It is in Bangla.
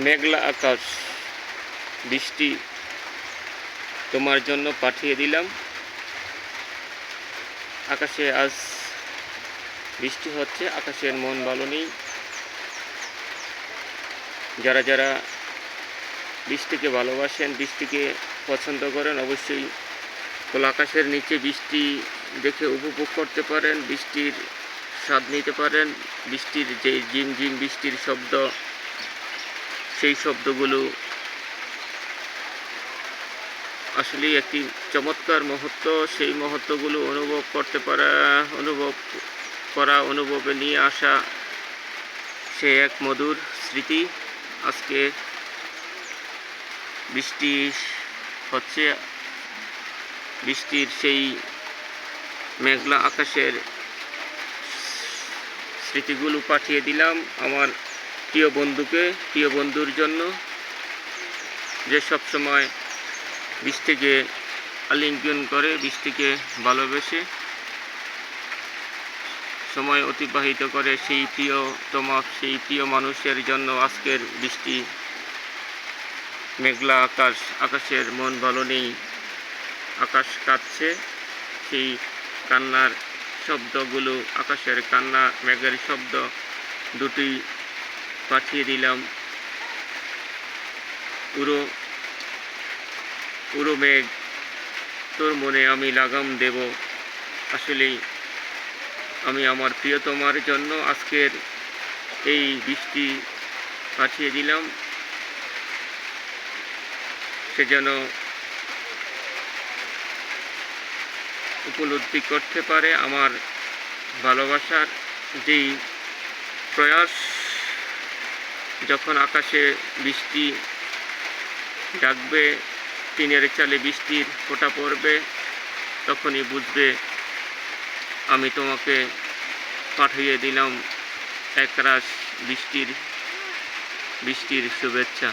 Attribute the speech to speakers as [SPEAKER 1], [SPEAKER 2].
[SPEAKER 1] মেঘলা আকাশ, বৃষ্টি তোমার জন্য পাঠিয়ে দিলাম। আকাশে আজ বৃষ্টি হচ্ছে, আকাশের মন ভালো নেই। যারা যারা বৃষ্টিকে ভালোবাসেন, বৃষ্টিকে পছন্দ করেন, অবশ্যই খোলা আকাশের নিচে বৃষ্টি দেখে উপভোগ করতে পারেন, বৃষ্টির স্বাদ নিতে পারেন। বৃষ্টির যে ঝিম ঝিম বৃষ্টির শব্দ, সেই শব্দগুলো আসলেই একটি চমৎকার মুহূর্ত। সেই মুহূর্তগুলো অনুভবে নিয়ে আসা সে এক মধুর স্মৃতি। আজকে বৃষ্টি হচ্ছে, বৃষ্টির সেই মেঘলা আকাশের স্মৃতিগুলো পাঠিয়ে দিলাম আমার প্রিয় বন্ধুর জন্য, যে সবসময় বৃষ্টিকে আলিঙ্গন করে, বৃষ্টিকে ভালোবেসে সময় অতিবাহিত করে। সেই প্রিয় মানুষের জন্য আজকের বৃষ্টি, মেঘলা আকাশ, আকাশের মন ভালো নেই, আকাশ কাঁদছে। সেই কান্নার শব্দগুলো, আকাশের কান্না, মেঘের শব্দ দুটি পাঠিয়ে দিলাম। উড়ো মেঘ, তোর মনে আমি লাগাম দেব। আসলেই আমি আমার প্রিয়তমার জন্য আজকের এই বৃষ্টি পাঠিয়ে দিলাম, সে যেন উপলব্ধি করতে পারে আমার ভালোবাসার যেই প্রয়াস। যখন আকাশে বৃষ্টি ডাকবে, টিনের চালে বৃষ্টির ফোঁটা পড়বে, তখনই বুঝবে আমি তোমাকে পাঠিয়ে দিলাম একরাশ বৃষ্টির শুভেচ্ছা।